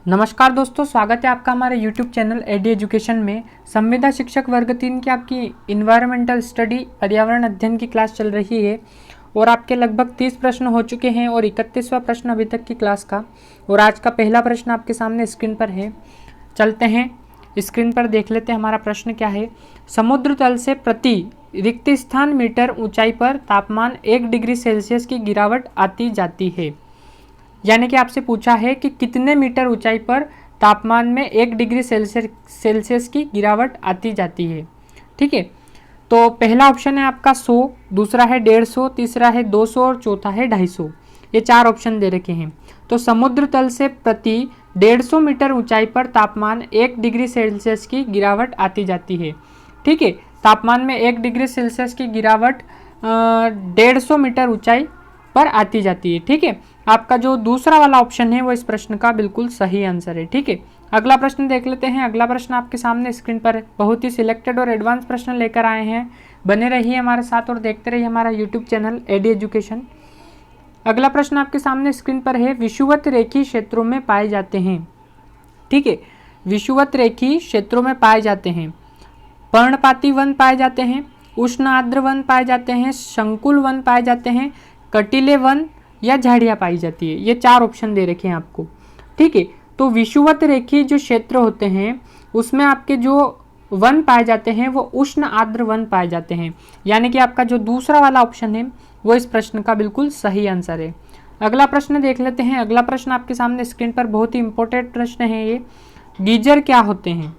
नमस्कार दोस्तों, स्वागत है आपका हमारे YouTube चैनल एडी एजुकेशन में। संविदा शिक्षक वर्ग 3 की आपकी इन्वायरमेंटल स्टडी पर्यावरण अध्ययन की क्लास चल रही है और आपके लगभग 30 प्रश्न हो चुके हैं और 31वां प्रश्न अभी तक की क्लास का। और आज का पहला प्रश्न आपके सामने स्क्रीन पर है। चलते हैं स्क्रीन पर देख लेते हैं हमारा प्रश्न क्या है। समुद्र तल से प्रति रिक्त स्थान मीटर ऊंचाई पर तापमान 1 डिग्री सेल्सियस की गिरावट आती जाती है। यानी कि आपसे पूछा है कि कितने मीटर ऊंचाई पर तापमान में 1 डिग्री सेल्सियस की गिरावट आती जाती है। ठीक है, तो पहला ऑप्शन है आपका 100, दूसरा है 150, तीसरा है 200 और चौथा है 250। ये 4 ऑप्शन दे रखे हैं। तो समुद्र तल से प्रति 150 मीटर ऊंचाई पर तापमान 1 डिग्री सेल्सियस की गिरावट आती जाती है। ठीक है, तापमान में 1 डिग्री सेल्सियस की गिरावट 150 मीटर ऊंचाई पर आती जाती है। ठीक है, आपका जो दूसरा वाला ऑप्शन है वो इस प्रश्न का बिल्कुल सही आंसर है। ठीक है, अगला प्रश्न देख लेते हैं। अगला प्रश्न आपके सामने स्क्रीन पर है। बहुत ही सिलेक्टेड और एडवांस प्रश्न लेकर आए हैं। बने रहिए हमारे साथ और देखते रहिए हमारा यूट्यूब चैनल एडी एजुकेशन। अगला प्रश्न आपके सामने स्क्रीन पर है। विषुवत रेखी क्षेत्रों में पाए जाते हैं। ठीक है, विषुवत रेखी क्षेत्रों में पाए जाते हैं पर्णपाती वन पाए जाते हैं, उष्ण आर्द्र वन पाए जाते हैं, शंकुल वन पाए जाते हैं, कटीले वन या झाड़ियाँ पाई जाती है। ये 4 ऑप्शन दे रखे हैं आपको। ठीक है, तो विषुवत रेखी जो क्षेत्र होते हैं उसमें आपके जो वन पाए जाते हैं वो उष्ण आर्द्र वन पाए जाते हैं। यानी कि आपका जो दूसरा वाला ऑप्शन है वो इस प्रश्न का बिल्कुल सही आंसर है। अगला प्रश्न देख लेते हैं। अगला प्रश्न आपके सामने स्क्रीन पर बहुत ही इंपॉर्टेंट प्रश्न है ये। गीजर क्या होते हैं?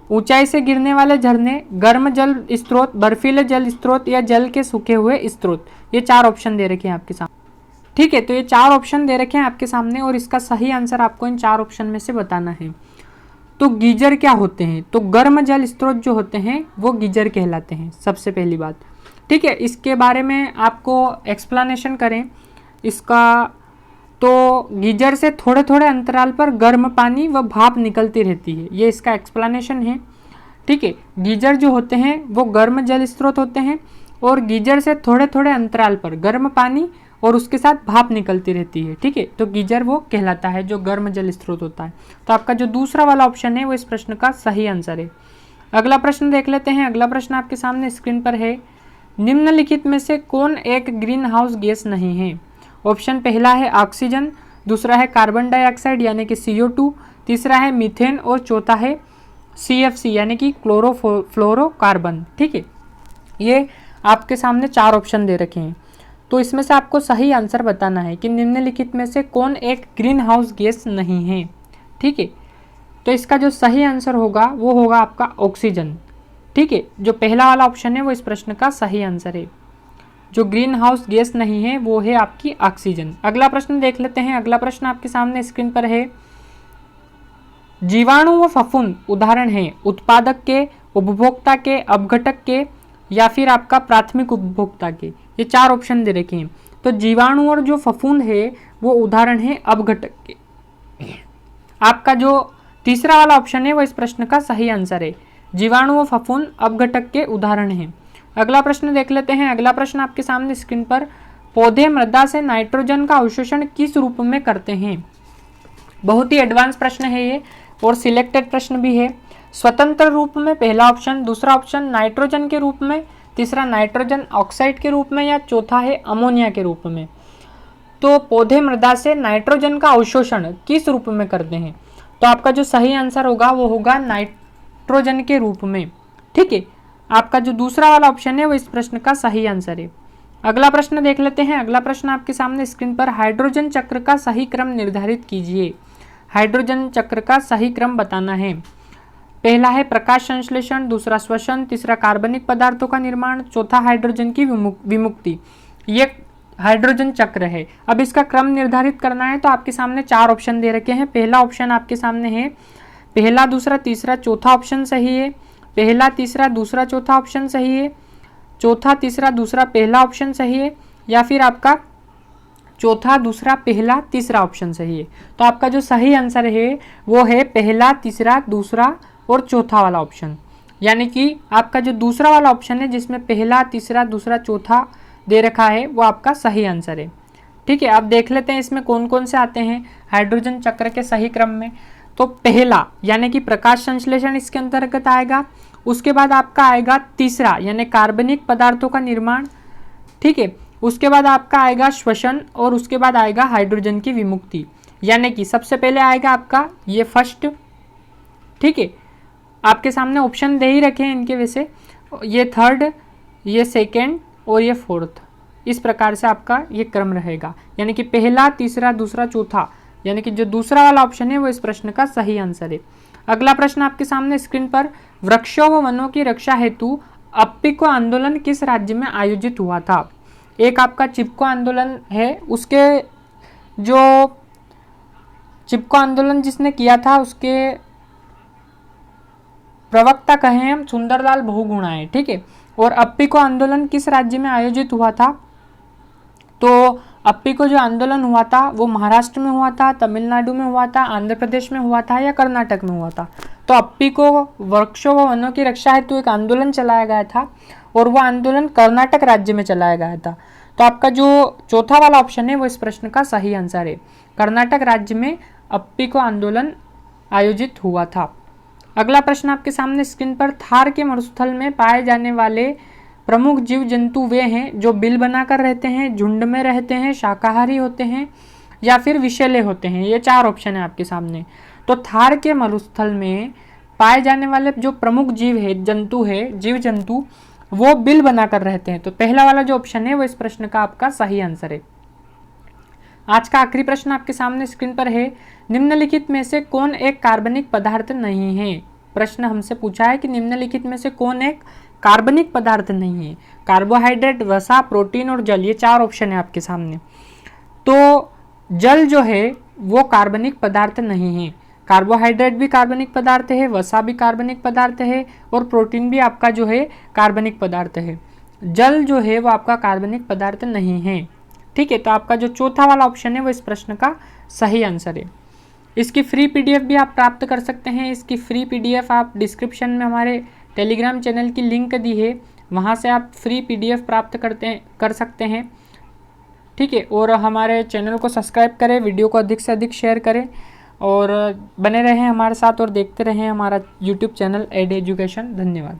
ऊंचाई से गिरने वाले झरने, गर्म जल स्रोत, बर्फीले जल स्रोत या जल के सूखे हुए स्रोत। ये 4 ऑप्शन दे रखे हैं आपके सामने। ठीक है, तो ये 4 ऑप्शन दे रखे हैं आपके सामने और इसका सही आंसर आपको इन 4 ऑप्शन में से बताना है। तो गीजर क्या होते हैं? तो गर्म जल स्रोत जो होते हैं वो गीजर कहलाते हैं, सबसे पहली बात। ठीक है, इसके बारे में आपको एक्सप्लेनेशन करें इसका, तो गीजर से थोड़े थोड़े अंतराल पर गर्म पानी व भाप निकलती रहती है। ये इसका एक्सप्लेनेशन है। ठीक है, गीजर जो होते हैं वो गर्म जल स्रोत होते हैं और गीजर से थोड़े थोड़े अंतराल पर गर्म पानी और उसके साथ भाप निकलती रहती है। ठीक है, तो गीजर वो कहलाता है जो गर्म जल स्रोत होता है। तो आपका जो दूसरा वाला ऑप्शन है वो इस प्रश्न का सही आंसर है। अगला प्रश्न देख लेते हैं। अगला प्रश्न आपके सामने स्क्रीन पर है। निम्नलिखित में से कौन एक ग्रीन हाउस गैस नहीं है? ऑप्शन पहला है ऑक्सीजन, दूसरा है कार्बन डाइऑक्साइड यानी कि CO2, तीसरा है मीथेन और चौथा है CFC यानी कि क्लोरोफ्लोरोकार्बन। ठीक है, ये आपके सामने 4 ऑप्शन दे रखे हैं। तो इसमें से आपको सही आंसर बताना है कि निम्नलिखित में से कौन एक ग्रीन हाउस गैस नहीं है। ठीक है, तो इसका जो सही आंसर होगा वो होगा आपका ऑक्सीजन। ठीक है, जो पहला वाला ऑप्शन है वो इस प्रश्न का सही आंसर है। जो ग्रीन हाउस गैस नहीं है वो है आपकी ऑक्सीजन। अगला प्रश्न देख लेते हैं। अगला प्रश्न आपके सामने स्क्रीन पर है। जीवाणु व फफूंद उदाहरण है उत्पादक के, उपभोक्ता के, अपघटक के या फिर आपका प्राथमिक उपभोक्ता के। ये 4 ऑप्शन दे रखे हैं। तो जीवाणु और जो फफूंद है वो उदाहरण है अपघटक के। आपका जो तीसरा वाला ऑप्शन है वो इस प्रश्न का सही आंसर है। जीवाणु व फफूंद अपघटक के उदाहरण हैं। अगला प्रश्न देख लेते हैं। अगला प्रश्न आपके सामने स्क्रीन पर। पौधे मृदा से नाइट्रोजन का अवशोषण किस रूप में करते हैं? बहुत ही एडवांस प्रश्न है ये और सिलेक्टेड प्रश्न भी है। स्वतंत्र रूप में पहला ऑप्शन, दूसरा ऑप्शन नाइट्रोजन के रूप में, तीसरा नाइट्रोजन ऑक्साइड के रूप में या चौथा है अमोनिया के रूप में। तो पौधे मृदा से नाइट्रोजन का अवशोषण किस रूप में करते हैं? तो आपका जो सही आंसर होगा वो होगा नाइट्रोजन के रूप में। ठीक है, आपका जो दूसरा वाला ऑप्शन है वो इस प्रश्न का सही आंसर है। अगला प्रश्न देख लेते हैं। अगला प्रश्न आपके सामने स्क्रीन पर। हाइड्रोजन चक्र का सही क्रम निर्धारित कीजिए। हाइड्रोजन चक्र का सही क्रम बताना है। पहला है प्रकाश संश्लेषण, दूसरा श्वसन, तीसरा कार्बनिक पदार्थों का निर्माण, चौथा हाइड्रोजन की विमुक्ति। ये हाइड्रोजन चक्र है। अब इसका क्रम निर्धारित करना है तो आपके सामने 4 ऑप्शन दे रखे हैं। पहला ऑप्शन आपके सामने है पहला, दूसरा, तीसरा, चौथा ऑप्शन सही है। पहला, तीसरा, दूसरा, चौथा ऑप्शन सही है। चौथा, तीसरा, दूसरा, पहला ऑप्शन सही है या फिर आपका चौथा, दूसरा, पहला, तीसरा ऑप्शन सही है। तो आपका जो सही आंसर है वो है पहला, तीसरा, दूसरा और चौथा वाला ऑप्शन। यानी कि आपका जो दूसरा वाला ऑप्शन है जिसमें पहला, तीसरा, दूसरा, चौथा दे रखा है वो आपका सही आंसर है। ठीक है, अब देख लेते हैं इसमें कौन कौन से आते हैं हाइड्रोजन चक्र के सही क्रम में। तो पहला यानी कि प्रकाश संश्लेषण इसके अंतर्गत आएगा। उसके बाद आपका आएगा तीसरा यानी कार्बनिक पदार्थों का निर्माण, ठीक है। उसके बाद आपका आएगा श्वसन और उसके बाद आएगा हाइड्रोजन की विमुक्ति, यानी कि सबसे पहले आएगा आपका ये फर्स्ट, ठीक है। आपके सामने ऑप्शन दे ही रखे हैं इनके, वैसे ये थर्ड, ये सेकेंड और ये फोर्थ, इस प्रकार से आपका ये क्रम रहेगा, यानी कि पहला, तीसरा, दूसरा, चौथा, यानी कि जो दूसरा वाला ऑप्शन है वो इस प्रश्न का सही आंसर है। अगला प्रश्न आपके सामने स्क्रीन पर, वृक्षों व वनों की रक्षा हेतु अप्पिको आंदोलन किस राज्य में आयोजित हुआ था? एक आपका चिपको आंदोलन है, उसके जो चिपको आंदोलन जिसने किया था उसके प्रवक्ता कहे हम सुंदरलाल बहुगुणा है, ठीक है। और अप्पिको आंदोलन किस राज्य में आयोजित हुआ था? तो अप्पिको जो आंदोलन हुआ था वो महाराष्ट्र में हुआ था, तमिलनाडु में हुआ था, आंध्र प्रदेश में हुआ था या कर्नाटक में हुआ था? तो अप्पिको वृक्षों व वनों की रक्षा हेतु एक आंदोलन चलाया गया था और वो आंदोलन कर्नाटक राज्य में चलाया गया था। तो आपका जो चौथा वाला ऑप्शन है वो इस प्रश्न का सही आंसर है, कर्नाटक राज्य में अप्पिको आंदोलन आयोजित हुआ था। अगला प्रश्न आपके सामने स्क्रीन पर, थार के मरुस्थल में पाए जाने वाले प्रमुख जीव जंतु वे हैं जो बिल बनाकर रहते हैं, झुंड में रहते हैं, शाकाहारी होते हैं या फिर विषैले होते हैं। ये चार ऑप्शन है आपके सामने। तो थार के मरुस्थल में पाए जाने वाले जो प्रमुख जीव है, जंतु है, जीव जंतु, वो बिल बनाकर रहते हैं। तो पहला वाला जो ऑप्शन है वो इस प्रश्न का आपका सही आंसर है। आज का आखिरी प्रश्न आपके सामने स्क्रीन पर है, निम्नलिखित में से कौन एक कार्बनिक पदार्थ नहीं है? प्रश्न हमसे पूछा है कि निम्नलिखित में से कौन एक कार्बनिक पदार्थ नहीं है? कार्बोहाइड्रेट, वसा, प्रोटीन और जल, ये चार ऑप्शन है आपके सामने। तो जल जो है वो कार्बनिक पदार्थ नहीं है, कार्बोहाइड्रेट भी कार्बनिक पदार्थ है, वसा भी कार्बनिक पदार्थ है और प्रोटीन भी आपका जो है कार्बनिक पदार्थ है। जल जो है वो आपका कार्बनिक पदार्थ नहीं है, ठीक है। तो आपका जो चौथा वाला ऑप्शन है वो इस प्रश्न का सही आंसर है। इसकी फ्री पीडीएफ भी आप प्राप्त कर सकते हैं। इसकी फ्री पीडीएफ आप डिस्क्रिप्शन में हमारे टेलीग्राम चैनल की लिंक दी है, वहाँ से आप फ्री पीडीएफ प्राप्त कर सकते हैं, ठीक है। और हमारे चैनल को सब्सक्राइब करें, वीडियो को अधिक से अधिक शेयर करें और बने रहें हमारे साथ और देखते रहें हमारा यूट्यूब चैनल एड एजुकेशन। धन्यवाद।